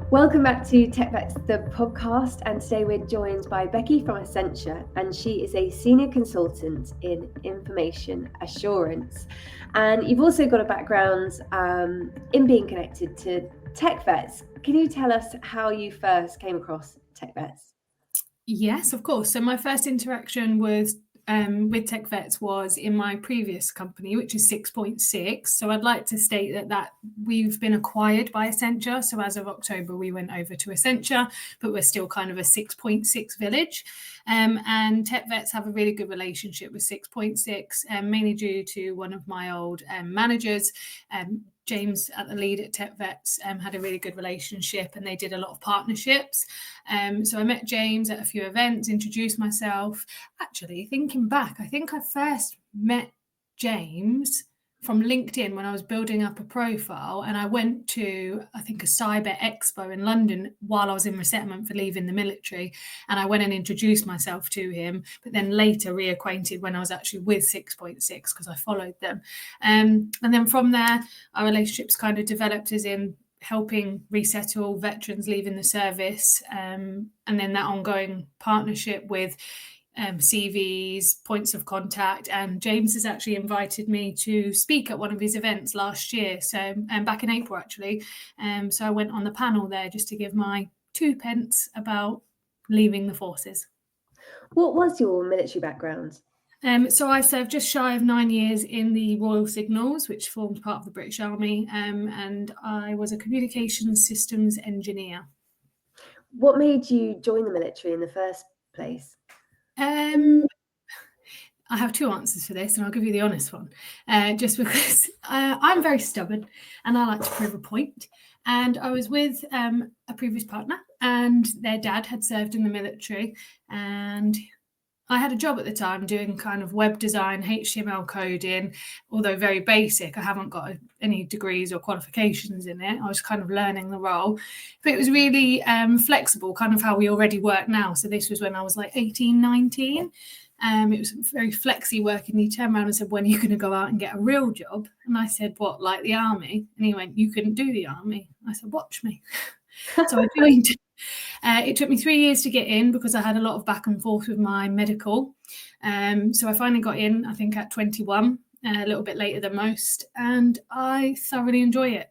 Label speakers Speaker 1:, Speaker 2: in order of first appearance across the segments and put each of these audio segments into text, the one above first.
Speaker 1: Welcome back to TechVets, the podcast, and today we're joined by Beckie from Accenture, and she is a senior consultant in information assurance. And you've also got a background in being connected to TechVets. Can you tell us how you first came across TechVets?
Speaker 2: Yes, of course. So my first interaction with TechVets was in my previous company, which is 6.6. So I'd like to state that we've been acquired by Accenture. So as of October, we went over to Accenture, but we're still kind of a 6.6 village. And TechVets have a really good relationship with 6.6, mainly due to one of my old managers, James at the lead at TechVets, had a really good relationship, and they did a lot of partnerships. So I met James at a few events, introduced myself. Actually, thinking back, I think I first met James from LinkedIn when I was building up a profile, and I went to, I think, a Cyber Expo in London while I was in resettlement for leaving the military, and I went and introduced myself to him, but then later reacquainted when I was actually with 6.6 because I followed them. And then from there, our relationships kind of developed as in helping resettle veterans leaving the service, and then that ongoing partnership with CVs, points of contact. And James has actually invited me to speak at one of his events last year, so back in April actually. So I went on the panel there just to give my 2 pence about leaving the forces.
Speaker 1: What was your military background?
Speaker 2: So I served just shy of 9 years in the Royal Signals, which formed part of the British Army, and I was a communications systems engineer.
Speaker 1: What made you join the military in the first place?
Speaker 2: I have 2 answers for this, and I'll give you the honest one, just because I'm very stubborn and I like to prove a point. And I was with a previous partner, and their dad had served in the military, and I had a job at the time doing kind of web design, HTML coding, although very basic. I haven't got any degrees or qualifications in it. I was kind of learning the role, but it was really flexible, kind of how we already work now. So this was when I was like 18, 19. It was very flexy work, and he turned around and said, "When are you going to go out and get a real job?" And I said, "What, like the army?" And he went, "You couldn't do the army." I said, "Watch me." So I joined. It took me 3 years to get in because I had a lot of back and forth with my medical. So I finally got in, I think at 21, a little bit later than most, and I thoroughly enjoyed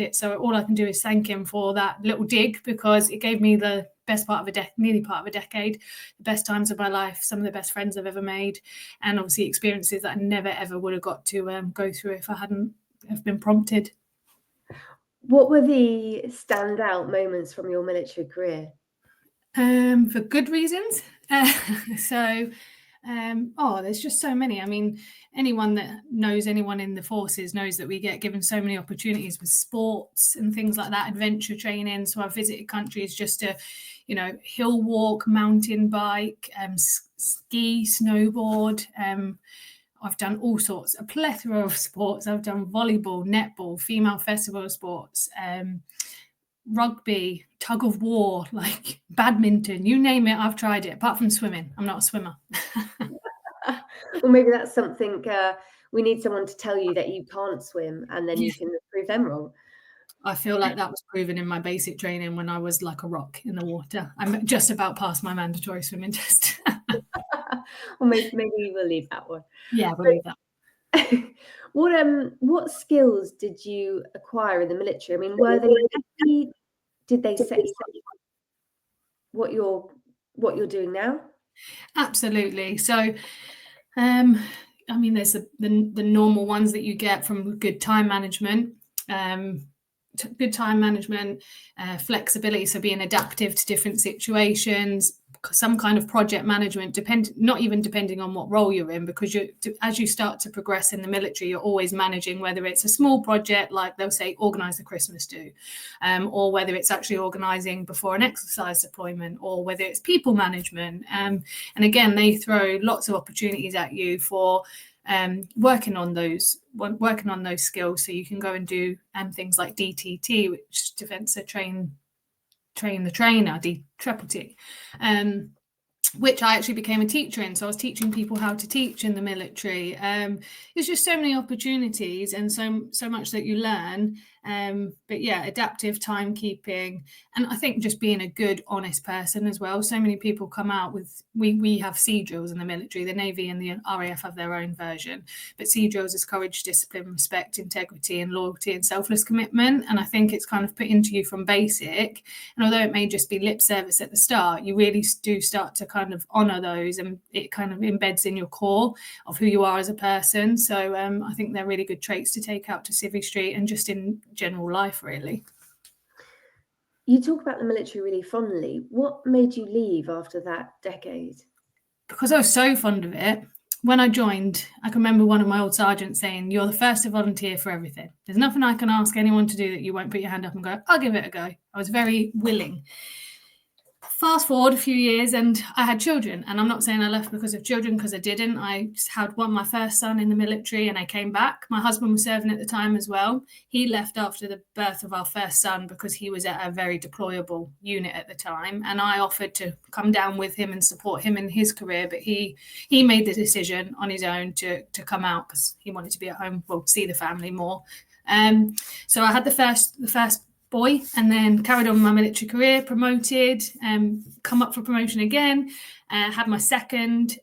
Speaker 2: it. So all I can do is thank him for that little dig, because it gave me the best part of nearly part of a decade, the best times of my life, some of the best friends I've ever made, and obviously experiences that I never ever would have got to go through if I hadn't have been prompted.
Speaker 1: What were the standout moments from your military career?
Speaker 2: For good reasons. There's just so many. I mean, anyone that knows anyone in the forces knows that we get given so many opportunities with sports and things like that, adventure training. So I've visited countries just to, hill walk, mountain bike, ski, snowboard. I've done all sorts, a plethora of sports. I've done volleyball, netball, female festival sports, rugby, tug of war, like badminton, you name it, I've tried it, apart from swimming. I'm not a swimmer.
Speaker 1: Well, maybe that's something we need someone to tell you that you can't swim, and then you can prove them wrong.
Speaker 2: I feel like that was proven in my basic training when I was like a rock in the water. I'm just about past my mandatory swimming test.
Speaker 1: Well, maybe we'll leave that one.
Speaker 2: Yeah, we'll leave that.
Speaker 1: What skills did you acquire in the military? I mean, were they did they set you up what you're doing now?
Speaker 2: Absolutely. So, I mean, there's the normal ones that you get from good time management. Flexibility, so being adaptive to different situations, some kind of project management, not even depending on what role you're in, because as you start to progress in the military, you're always managing, whether it's a small project like they'll say organise the Christmas do, or whether it's actually organising before an exercise deployment, or whether it's people management, and again they throw lots of opportunities at you for working on those skills, so you can go and do things like DTT, which Defence Train the Trainer, D-Triple-T. which I actually became a teacher in. So I was teaching people how to teach in the military. There's just so many opportunities and so much that you learn. But yeah, adaptive timekeeping, and I think just being a good, honest person as well. So many people come out with, we have sea drills in the military. The Navy and the RAF have their own version, but sea drills is courage, discipline, respect, integrity, and loyalty and selfless commitment. And I think it's kind of put into you from basic. And although it may just be lip service at the start, you really do start to kind of honour those, and it kind of embeds in your core of who you are as a person. So I think they're really good traits to take out to Civvy Street and just in general life, really.
Speaker 1: You talk about the military really fondly. What made you leave after that decade?
Speaker 2: Because I was so fond of it. When I joined, I can remember one of my old sergeants saying, "You're the first to volunteer for everything. There's nothing I can ask anyone to do that you won't put your hand up and go, I'll give it a go." I was very willing. Fast forward a few years and I had children, and I'm not saying I left because of children, because I didn't. I just had my first son in the military and I came back. My husband was serving at the time as well. He left after the birth of our first son because he was at a very deployable unit at the time, and I offered to come down with him and support him in his career, but he made the decision on his own to come out because he wanted to be at home, well, see the family more. So I had the first boy, and then carried on my military career, promoted, come up for promotion again, had my second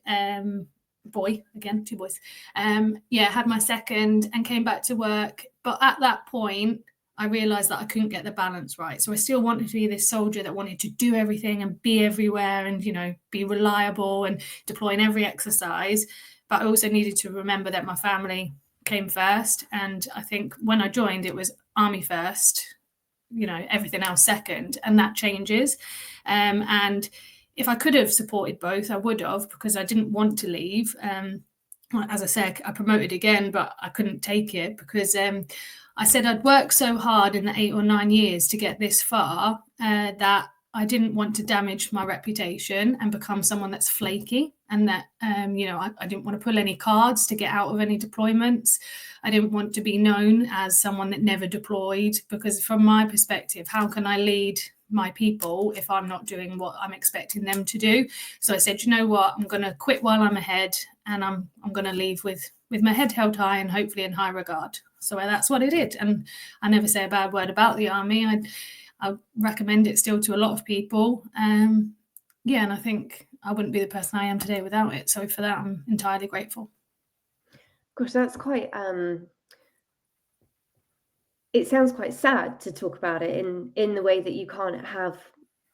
Speaker 2: boy, again, 2 boys. Had my second and came back to work. But at that point, I realised that I couldn't get the balance right. So I still wanted to be this soldier that wanted to do everything and be everywhere and, be reliable and deploy in every exercise. But I also needed to remember that my family came first. And I think when I joined, it was Army first, everything else second, and that changes. And if I could have supported both, I would have, because I didn't want to leave. As I said, I promoted again, but I couldn't take it because I said I'd worked so hard in the 8 or 9 years to get this far that I didn't want to damage my reputation and become someone that's flaky, and that, I didn't want to pull any cards to get out of any deployments. I didn't want to be known as someone that never deployed, because from my perspective, how can I lead my people if I'm not doing what I'm expecting them to do? So I said, you know what, I'm going to quit while I'm ahead, and I'm going to leave with my head held high and hopefully in high regard. So that's what I did. And I never say a bad word about the Army. I recommend it still to a lot of people. And I think I wouldn't be the person I am today without it. So for that, I'm entirely grateful.
Speaker 1: Gosh, that's quite, it sounds quite sad to talk about it in the way that you can't have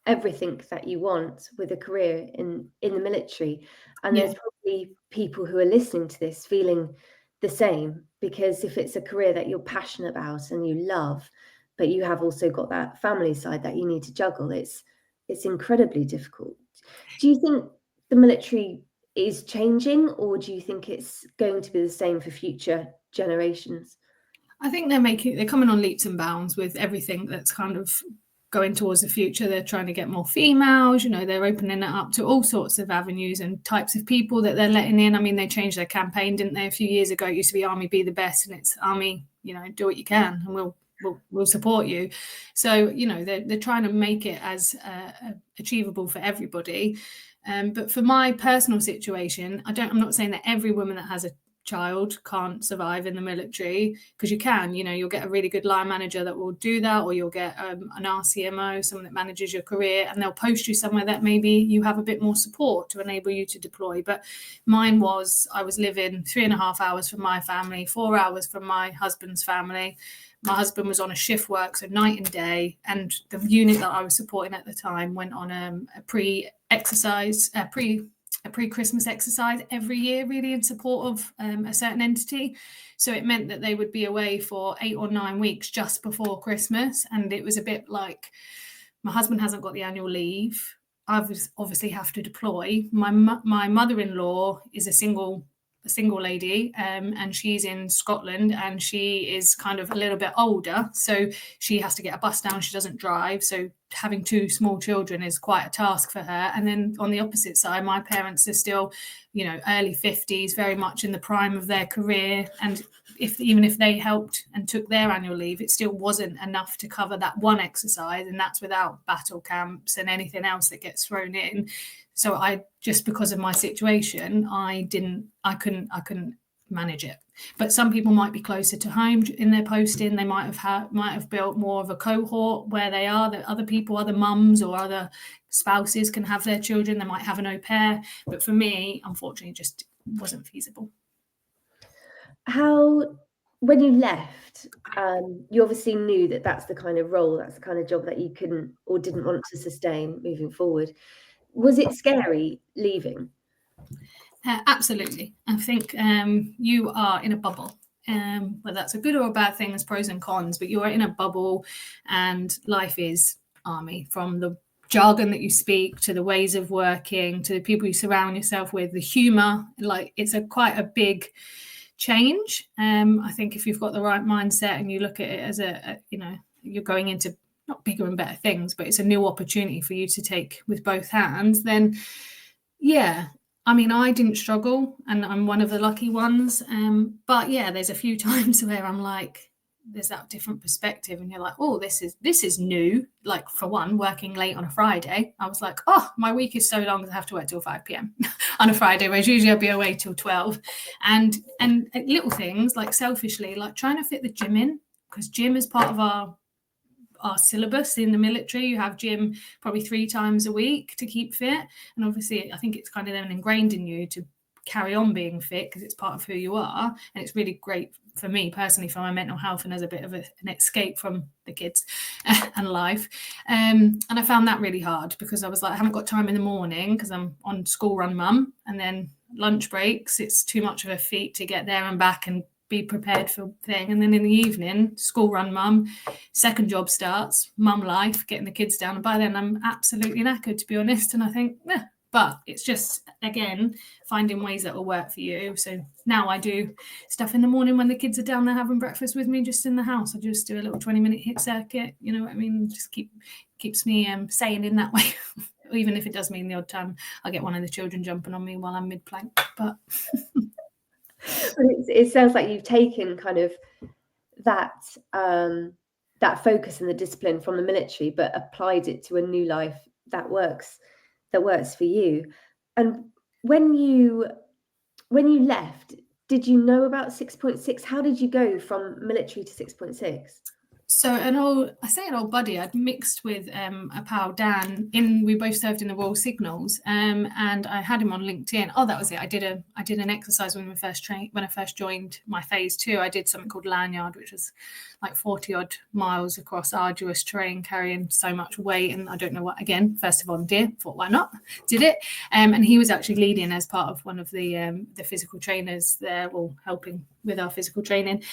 Speaker 1: everything that you want with a career in the military. And there's probably people who are listening to this feeling the same, because if it's a career that you're passionate about and you love, but you have also got that family side that you need to juggle, it's incredibly difficult. Do you think the military is changing, or do you think it's going to be the same for future generations?
Speaker 2: I think they're coming on leaps and bounds with everything that's kind of going towards the future. They're trying to get more females, they're opening it up to all sorts of avenues and types of people that they're letting in. I mean, they changed their campaign, didn't they? A few years ago, it used to be Army Be the Best, and it's Army, do what you can and we'll support you. So, they're trying to make it as achievable for everybody. But for my personal situation, I'm not saying that every woman that has a child can't survive in the military, because you can, you'll get a really good line manager that will do that, or you'll get an RCMO, someone that manages your career, and they'll post you somewhere that maybe you have a bit more support to enable you to deploy. But mine was, I was living 3.5 hours from my family, 4 hours from my husband's family. My husband was on a shift work, so night and day, and the unit that I was supporting at the time went on a pre-Christmas exercise every year, really in support of a certain entity. So it meant that they would be away for 8 or 9 weeks just before Christmas. And it was a bit like, my husband hasn't got the annual leave. I obviously have to deploy. My mother-in-law is a single lady, and she's in Scotland, and she is kind of a little bit older, so she has to get a bus down. She doesn't drive, so having 2 small children is quite a task for her. And then on the opposite side, my parents are still, early 50s, very much in the prime of their career. And even if they helped and took their annual leave, it still wasn't enough to cover that one exercise. And that's without battle camps and anything else that gets thrown in. So I, just because of my situation, I couldn't manage it. But some people might be closer to home in their posting. They might have built more of a cohort where they are, that other people, other mums or other spouses can have their children. They might have an au pair. But for me, unfortunately, just wasn't feasible.
Speaker 1: When you left, you obviously knew that that's the kind of role, that's the kind of job that you couldn't or didn't want to sustain moving forward. Was it scary leaving?
Speaker 2: Absolutely. I think you are in a bubble. Whether that's a good or a bad thing, there's pros and cons, but you're in a bubble and life is army, from the jargon that you speak to the ways of working to the people you surround yourself with, the humour. Like, it's quite a big change. I think if you've got the right mindset and you look at it as you're going into not bigger and better things, but it's a new opportunity for you to take with both hands, then yeah. I mean, I didn't struggle and I'm one of the lucky ones. But yeah, there's a few times where I'm like, there's that different perspective and you're like, oh, this is new. Like, for one, working late on a Friday, I was like, oh, my week is so long, I have to work till 5 p.m. on a Friday, whereas usually I'd be away till 12. And little things, like, selfishly, like trying to fit the gym in, because gym is part of our syllabus in the military. You have gym probably 3 times a week to keep fit, and obviously I think it's kind of then ingrained in you to carry on being fit because it's part of who you are, and it's really great for me personally for my mental health and as a bit of an escape from the kids and life. And I found that really hard because I was like, I haven't got time in the morning because I'm on school run mum, and then lunch breaks, it's too much of a feat to get there and back and be prepared for thing. And then in the evening, school run mum, second job starts, mum life, getting the kids down. And by then I'm absolutely knackered, to be honest. And I think, but it's just, again, finding ways that will work for you. So now I do stuff in the morning when the kids are down there having breakfast with me, just in the house. I just do a little 20-minute hit circuit. You know what I mean? Just keeps me sane in that way. Even if it does mean the odd time I get one of the children jumping on me while I'm mid-plank. But
Speaker 1: it sounds like you've taken kind of that focus and the discipline from the military, but applied it to a new life that works for you. And when you left, did you know about 6.6? How did you go from military to 6.6?
Speaker 2: So an old buddy I'd mixed with a pal, Dan. We both served in the Royal Signals, and I had him on LinkedIn. Oh, that was it. I did an exercise when I first joined my phase 2. I did something called Lanyard, which was like 40 odd miles across arduous terrain, carrying so much weight. And I don't know what, again, first volunteer, thought why not, did it. And he was actually leading as part of one of the physical trainers there, or helping with our physical training.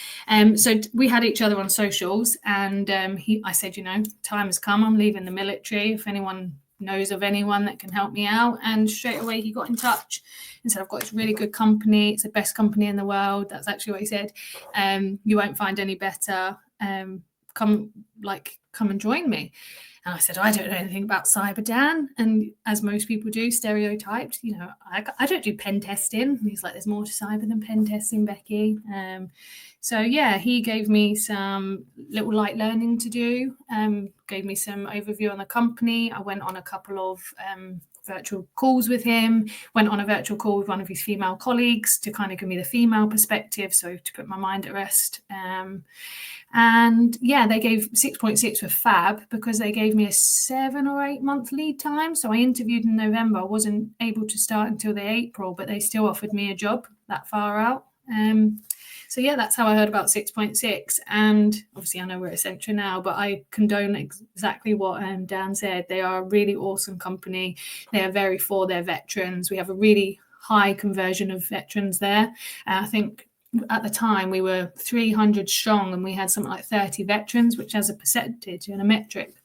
Speaker 2: So we had each other on socials, and I said, time has come, I'm leaving the military. If anyone knows of anyone that can help me out. And straight away he got in touch and said, I've got this really good company, it's the best company in the world. That's actually what he said. You won't find any better. Come and join me. And I said, I don't know anything about cyber, Dan. And as most people do, stereotyped, I don't do pen testing. And he's like, there's more to cyber than pen testing, Becky. So yeah, he gave me some little light learning to do, gave me some overview on the company. I went on a couple of virtual calls with him, went on a virtual call with one of his female colleagues to kind of give me the female perspective, so to put my mind at rest. And yeah, they gave 6.6 for fab because they gave me a 7 or 8 month lead time. So I interviewed in November. I wasn't able to start until the April, but they still offered me a job that far out. So yeah, that's how I heard about 6.6. And obviously I know we're at Accenture now, but I condone exactly what Dan said. They are a really awesome company. They are very for their veterans. We have a really high conversion of veterans there. I think at the time we were 300 strong, and we had something like 30 veterans, which as a percentage and a metric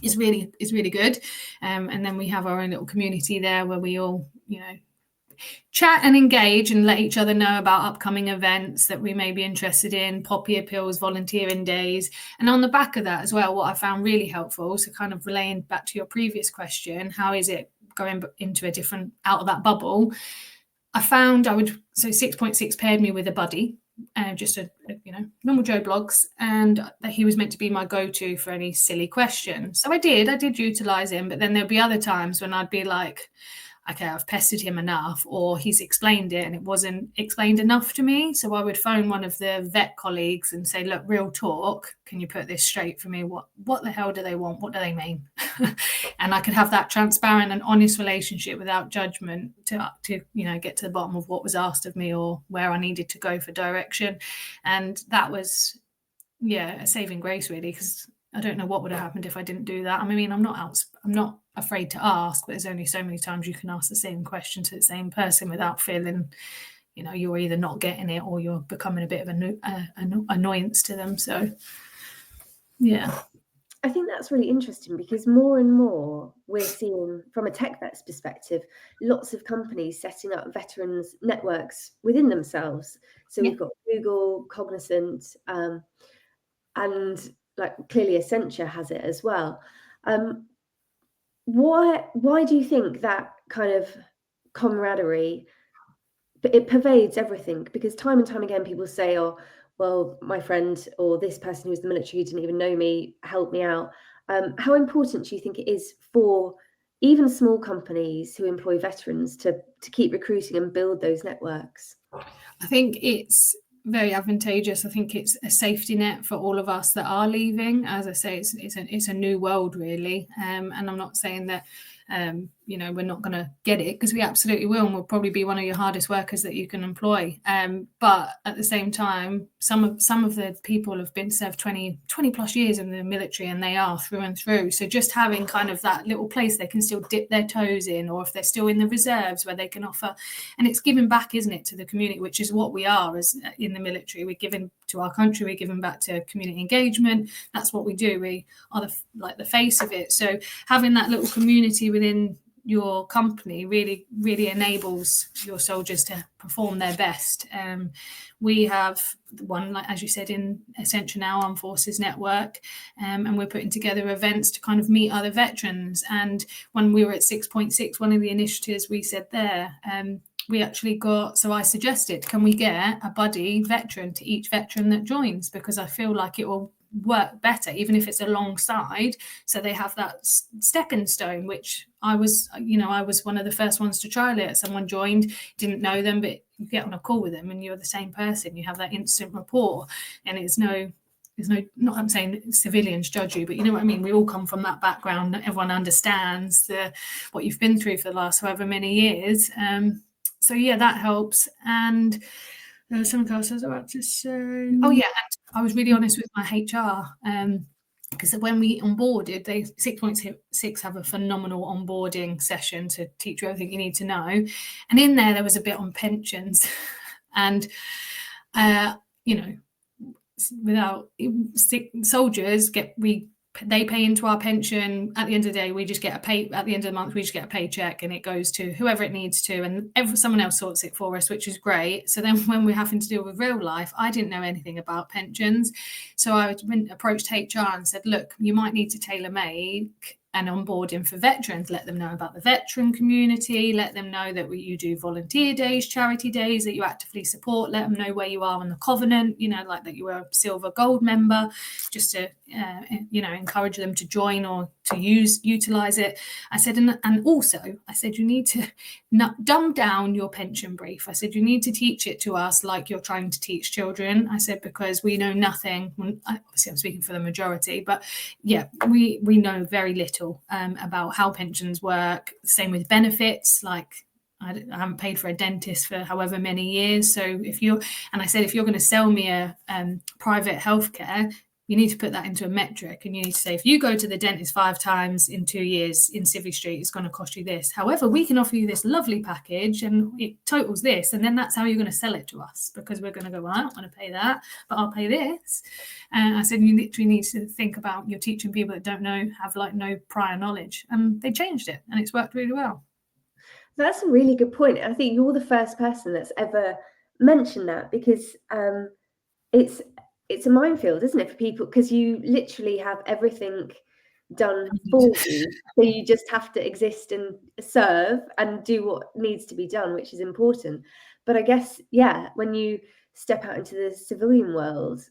Speaker 2: is really good. And then we have our own little community there where we all, chat and engage and let each other know about upcoming events that we may be interested in, poppy appeals, volunteering days. And on the back of that as well, what I found really helpful, so kind of relaying back to your previous question, how is it going into a different, out of that bubble? I found so 6.6 paired me with a buddy, just a normal Joe Blogs, and he was meant to be my go-to for any silly questions. So I did utilize him, but then there'd be other times when I'd be like, okay, I've pestered him enough, or he's explained it and it wasn't explained enough to me. So I would phone one of the vet colleagues and say, look, real talk, can you put this straight for me? What the hell do they want? What do they mean? And I could have that transparent and honest relationship without judgment to get to the bottom of what was asked of me or where I needed to go for direction. And that was, a saving grace, really, because I don't know what would have happened if I didn't do that. I mean, I'm not afraid to ask, but there's only so many times you can ask the same question to the same person without feeling, you're either not getting it or you're becoming a bit of an annoyance to them. So, yeah.
Speaker 1: I think that's really interesting because more and more we're seeing, from a TechVets perspective, lots of companies setting up veterans networks within themselves. So we've got Google, Cognizant, and clearly Accenture has it as well. Why do you think that kind of camaraderie, it pervades everything? Because time and time again people say, oh, well, my friend or this person who's in the military who didn't even know me helped me out. How important do you think it is for even small companies who employ veterans to keep recruiting and build those networks?
Speaker 2: I think it's very advantageous. I think it's a safety net for all of us that are leaving. As I say, it's a new world, really. And I'm not saying that we're not going to get it, because we absolutely will, and we'll probably be one of your hardest workers that you can employ. But at the same time, some of the people have been served 20 plus years in the military, and they are through and through. So just having kind of that little place they can still dip their toes in, or if they're still in the reserves where they can offer, and it's giving back, isn't it, to the community, which is what we are as in the military. We're giving to our country, we're giving back to community engagement. That's what we do. We are the face of it. So having that little community within your company really, really enables your soldiers to perform their best. We have one, like as you said, in Accenture now, Armed Forces Network, and we're putting together events to kind of meet other veterans. And when we were at 6.6, one of the initiatives we said there, we actually so I suggested, can we get a buddy veteran to each veteran that joins? Because I feel like it will work better, even if it's alongside, so they have that stepping stone, which I was one of the first ones to trial it. Someone joined, didn't know them, but you get on a call with them and you're the same person, you have that instant rapport, and there's no, not I'm saying civilians judge you, but you know what I mean, we all come from that background, everyone understands what you've been through for the last however many years. So yeah, that helps. And there was something else I was about to say. Oh yeah, I was really honest with my HR, because when we onboarded, 6.6 have a phenomenal onboarding session to teach you everything you need to know. And in there was a bit on pensions. And, without soldiers they pay into our pension. At the end of the day, we just get at the end of the month, we just get a paycheck, and it goes to whoever it needs to, and someone else sorts it for us, which is great. So then when we're having to deal with real life, I didn't know anything about pensions. So I approached HR and said, look, you might need to tailor make an onboarding for veterans, let them know about the veteran community, let them know that you do volunteer days, charity days, that you actively support, let them know where you are on the covenant, like that you are a silver gold member, just to encourage them to join or to utilize it. I said, and also I said, you need to dumb down your pension brief. I said, you need to teach it to us like you're trying to teach children. I said, because we know nothing. Obviously I'm speaking for the majority, but yeah, we know very little about how pensions work. Same with benefits, like I haven't paid for a dentist for however many years. So I said, if you're going to sell me a private healthcare, you need to put that into a metric, and you need to say, if you go to the dentist 5 times in 2 years in Civvy Street, it's going to cost you this. However, we can offer you this lovely package and it totals this. And then that's how you're going to sell it to us, because we're going to go, well, I don't want to pay that, but I'll pay this. And I said, you literally need to think about, you're teaching people that don't know, have no prior knowledge. And they changed it, and it's worked really well.
Speaker 1: That's a really good point. I think you're the first person that's ever mentioned that, because it's a minefield, isn't it, for people? Because you literally have everything done for you, so you just have to exist and serve and do what needs to be done, which is important. But I guess, yeah, when you step out into the civilian world,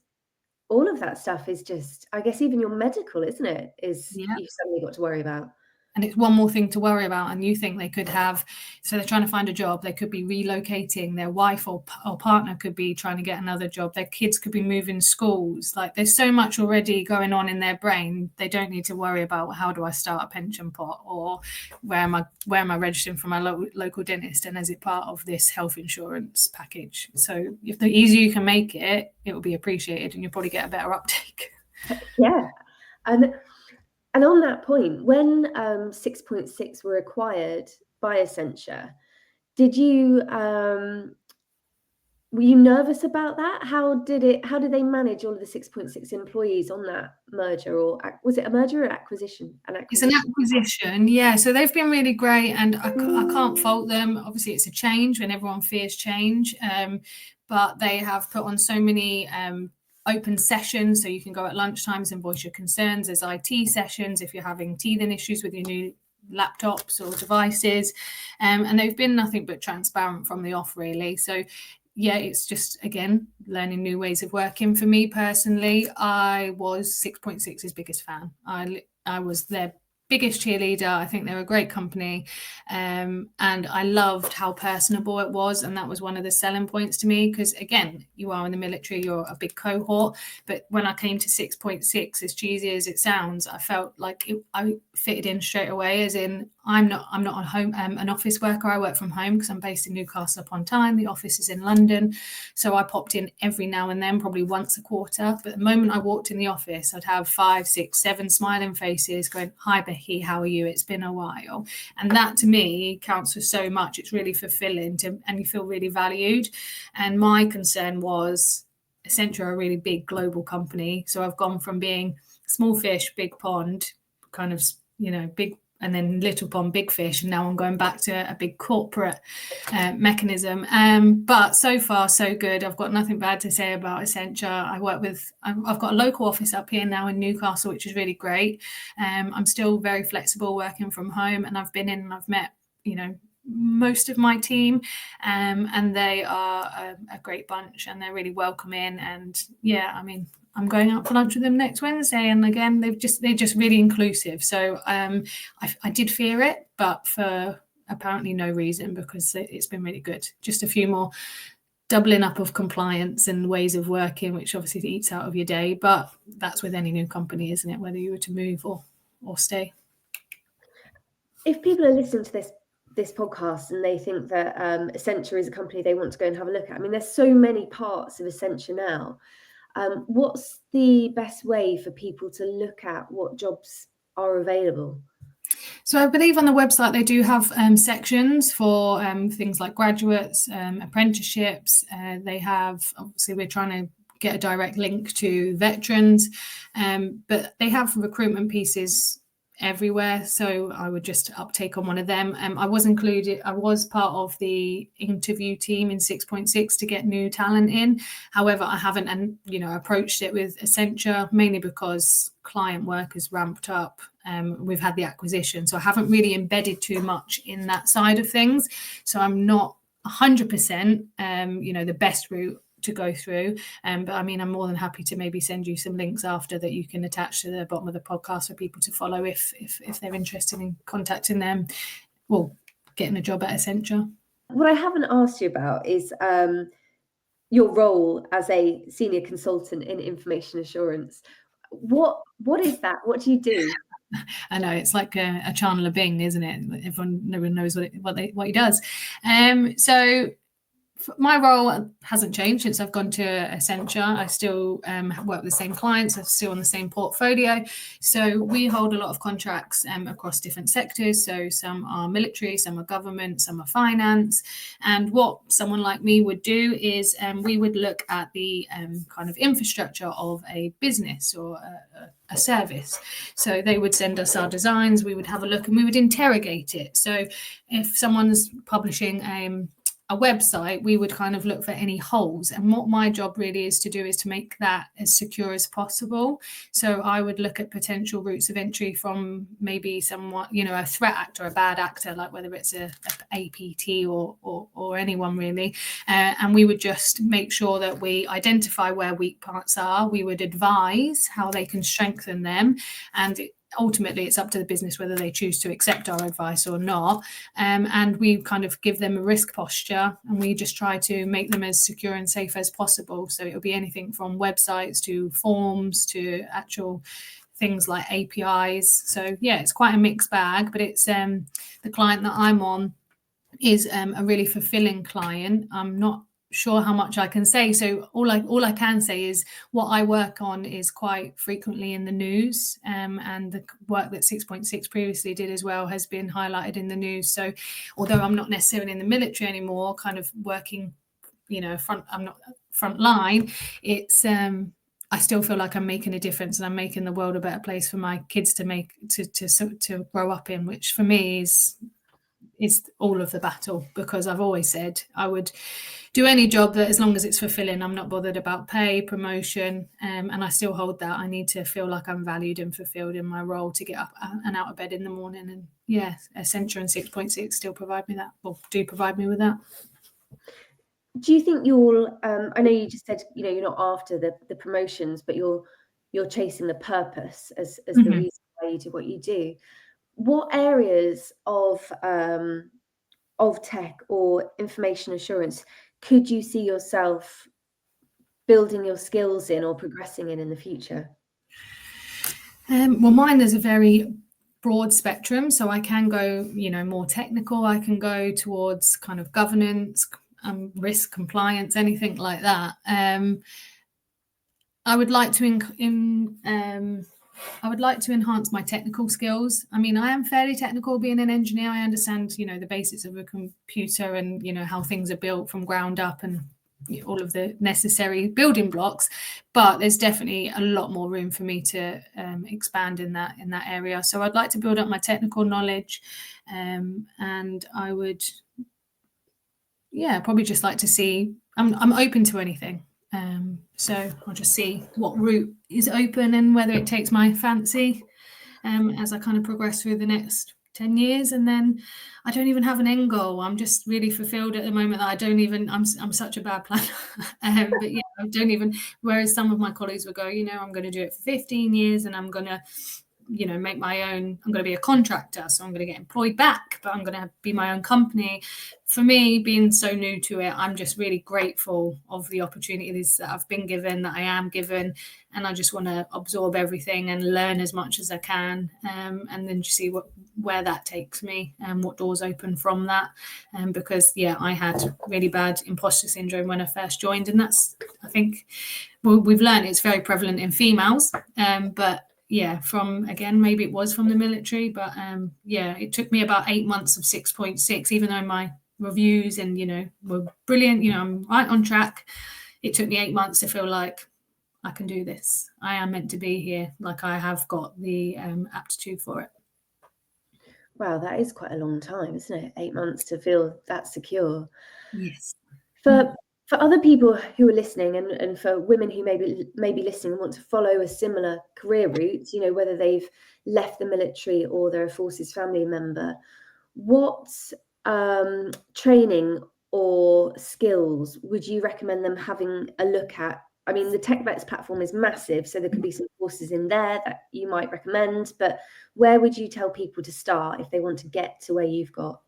Speaker 1: all of that stuff is just, I guess, even your medical, isn't it, is
Speaker 2: Yeah.
Speaker 1: you've suddenly got to worry about.
Speaker 2: And it's one more thing to worry about. And you think they could have, so they're trying to find a job, they could be relocating, their wife or partner could be trying to get another job, their kids could be moving schools. Like, there's so much already going on in their brain. They don't need to worry about, how do I start a pension pot, or where am I registering for my local dentist, and is it part of this health insurance package? So if the easier you can make it, it will be appreciated, and you'll probably get a better uptake.
Speaker 1: Yeah. And on that point, when 6.6 were acquired by Accenture, were you nervous about that? How did they manage all of the 6.6 employees on that merger, or was it a merger or acquisition?
Speaker 2: It's an acquisition, yeah. So they've been really great, and I can't fault them. Obviously, it's a change when everyone fears change, but they have put on so many open sessions, so you can go at lunchtimes and voice your concerns. There's IT sessions if you're having teething issues with your new laptops or devices, and they've been nothing but transparent from the off, really. So yeah, it's just, again, learning new ways of working. For me personally, I was 6.6's biggest fan. I was their biggest cheerleader. I think they're a great company, and I loved how personable it was, and that was one of the selling points to me, because again, you are in the military, you're a big cohort, but when I came to 6.6, as cheesy as it sounds, I felt like I fitted in straight away, as in I'm not on home an office worker. I work from home because I'm based in Newcastle upon Tyne. The office is in London, so I popped in every now and then, probably once a quarter. But the moment I walked in the office, I'd have 5, 6, 7 smiling faces going, "Hi Becky, how are you? It's been a while." And that to me counts for so much. It's really fulfilling, and you feel really valued. And my concern was, Accenture are a really big global company, so I've gone from being small fish, big pond, kind of, big, and then little pond, big fish, and now I'm going back to a big corporate mechanism. But so far, so good. I've got nothing bad to say about Accenture. I've got a local office up here now in Newcastle, which is really great. I'm still very flexible working from home, and I've been in and I've met, most of my team, and they are a great bunch, and they're really welcoming. And yeah, I mean, I'm going out for lunch with them next Wednesday, and again, they're just really inclusive. So I did fear it, but for apparently no reason, because it's been really good. Just a few more doubling up of compliance and ways of working, which obviously eats out of your day, but that's with any new company, isn't it, whether you were to move or stay.
Speaker 1: If people are listening to this podcast and they think that Accenture is a company they want to go and have a look at, I mean, there's so many parts of Accenture now. What's the best way for people to look at what jobs are available?
Speaker 2: So I believe on the website they do have sections for things like graduates, apprenticeships. They have, obviously we're trying to get a direct link to veterans, but they have recruitment pieces everywhere, so I would just uptake on one of them. I was part of the interview team in 6.6 to get new talent in. However, I haven't approached it with Accenture, mainly because client work has ramped up. We've had the acquisition, so I haven't really embedded too much in that side of things, so I'm not 100% the best route to go through, but I mean, I'm more than happy to maybe send you some links after that you can attach to the bottom of the podcast for people to follow if they're interested in contacting them or getting a job at Accenture.
Speaker 1: What I haven't asked you about is your role as a senior consultant in information assurance. What is that? What do you do?
Speaker 2: I know, it's like a Chandler Bing, isn't it? No one knows what he does. So My role hasn't changed since I've gone to Accenture. I still work with the same clients. I'm still on the same portfolio. So we hold a lot of contracts across different sectors. So some are military, some are government, some are finance. And what someone like me would do is we would look at the kind of infrastructure of a business or a service. So they would send us our designs, we would have a look and we would interrogate it. So if someone's publishing a website, we would kind of look for any holes. And what my job really is to do is to make that as secure as possible. So I would look at potential routes of entry from maybe somewhat, a threat actor, a bad actor, like whether it's a APT or anyone really. And we would just make sure that we identify where weak parts are. We would advise how they can strengthen them. And ultimately it's up to the business whether they choose to accept our advice or not, and we kind of give them a risk posture and we just try to make them as secure and safe as possible. So it'll be anything from websites to forms to actual things like APIs. So yeah, it's quite a mixed bag, but it's the client that I'm on is a really fulfilling client. I'm not sure how much I can say. So all I can say is what I work on is quite frequently in the news, and the work that 6.6 previously did as well has been highlighted in the news. So although I'm not necessarily in the military anymore, kind of working, I'm not front line, it's I still feel like I'm making a difference and I'm making the world a better place for my kids to grow up in, which for me is all of the battle, because I've always said I would do any job that as long as it's fulfilling. I'm not bothered about pay, promotion, and I still hold that. I need to feel like I'm valued and fulfilled in my role to get up and out of bed in the morning. And yeah, Accenture and 6.6 still provide me that, or do provide me with that.
Speaker 1: Do you think you'll I know you just said you're not after the promotions, but you're chasing the purpose as the reason why you do what you do. What areas of tech or information assurance could you see yourself building your skills in or progressing in the future?
Speaker 2: Well, mine is a very broad spectrum, so I can go more technical. I can go towards kind of governance, risk compliance, anything like that. I would like to enhance my technical skills. I mean, I am fairly technical being an engineer. I understand, the basics of a computer and, how things are built from ground up and all of the necessary building blocks. But there's definitely a lot more room for me to expand in that area. So I'd like to build up my technical knowledge, and I would, probably just like to see. I'm open to anything. So I'll just see what route is open and whether it takes my fancy as I kind of progress through the next 10 years. And then I don't even have an end goal. I'm just really fulfilled at the moment that I'm such a bad planner. But yeah, I don't even, whereas some of my colleagues would go, I'm going to do it for 15 years and I'm going to make my own, I'm going to be a contractor, so I'm going to get employed back, but I'm going to be my own company. For me, being so new to it, I'm just really grateful of the opportunities that I've been given, that I am given, and I just want to absorb everything and learn as much as I can, and then just see where that takes me and what doors open from that. Because I had really bad imposter syndrome when I first joined, and that's, I think, we've learned it's very prevalent in females, but from, again, maybe it was from the military, but it took me about 8 months of 6.6, even though my reviews and were brilliant, I'm right on track. It took me 8 months to feel like I can do this. I am meant to be here, like I have got the aptitude for it.
Speaker 1: Wow, that is quite a long time, isn't it? 8 months to feel that secure.
Speaker 2: Yes.
Speaker 1: For other people who are listening, and for women who may be listening and want to follow a similar career route, whether they've left the military or they're a forces family member, what training or skills would you recommend them having a look at? I mean, the TechVets platform is massive, so there could be some courses in there that you might recommend, but where would you tell people to start if they want to get to where you've got?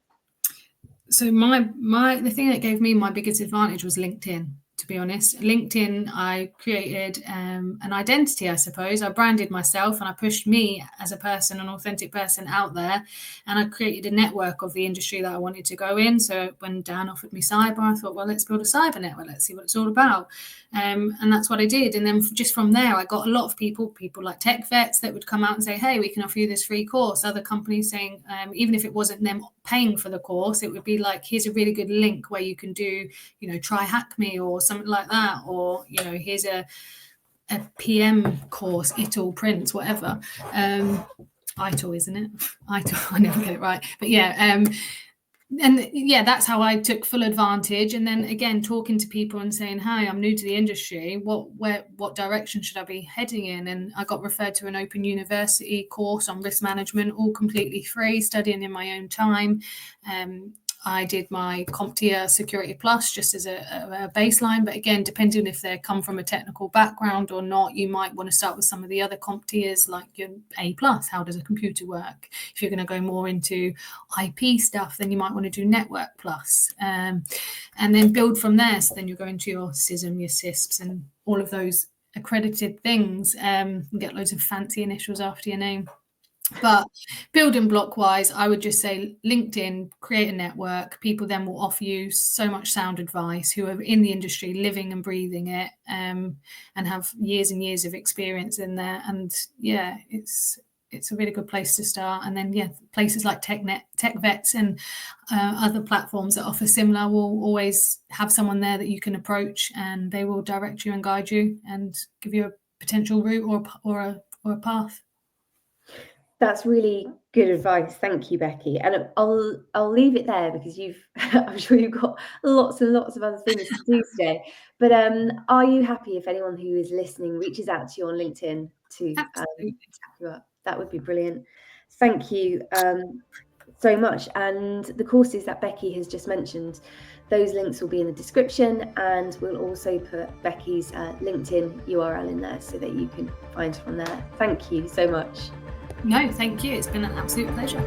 Speaker 2: So the thing that gave me my biggest advantage was LinkedIn. to be honest. LinkedIn, I created an identity, I suppose. I branded myself and I pushed me as a person, an authentic person out there. And I created a network of the industry that I wanted to go in. So when Dan offered me cyber, I thought, well, let's build a cyber network. Let's see what it's all about. And that's what I did. And then just from there, I got a lot of people like TechVets that would come out and say, hey, we can offer you this free course. Other companies saying, even if it wasn't them paying for the course, it would be like, here's a really good link where you can do, try Hack Me or something like that. Or, here's a PM course, ITIL, Prince, whatever. ITIL, isn't it? ITIL, I never get it right. But yeah, and yeah, that's how I took full advantage. And then again, talking to people and saying, hi, I'm new to the industry. What direction should I be heading in? And I got referred to an open university course on risk management, all completely free, studying in my own time. I did my CompTIA Security Plus just as a baseline, but again, depending if they come from a technical background or not, you might want to start with some of the other CompTIAs like your A Plus. How does a computer work? If you're going to go more into IP stuff, then you might want to do Network Plus, and then build from there. So then you're going to your CISM, your CISPs, and all of those accredited things. You get loads of fancy initials after your name. But building block wise, I would just say LinkedIn, create a network. People then will offer you so much sound advice who are in the industry, living and breathing it, and have years and years of experience in there. And yeah, it's a really good place to start. And then places like TechVets and other platforms that offer similar will always have someone there that you can approach, and they will direct you and guide you and give you a potential route or a path.
Speaker 1: That's really good advice. Thank you, Becky. And I'll leave it there because I'm sure you've got lots and lots of other things to do today. But are you happy if anyone who is listening reaches out to you on LinkedIn to tap you up? That would be brilliant. Thank you so much. And the courses that Becky has just mentioned, those links will be in the description, and we'll also put Becky's LinkedIn URL in there so that you can find her from there. Thank you so much.
Speaker 2: No, thank you. It's been an absolute pleasure.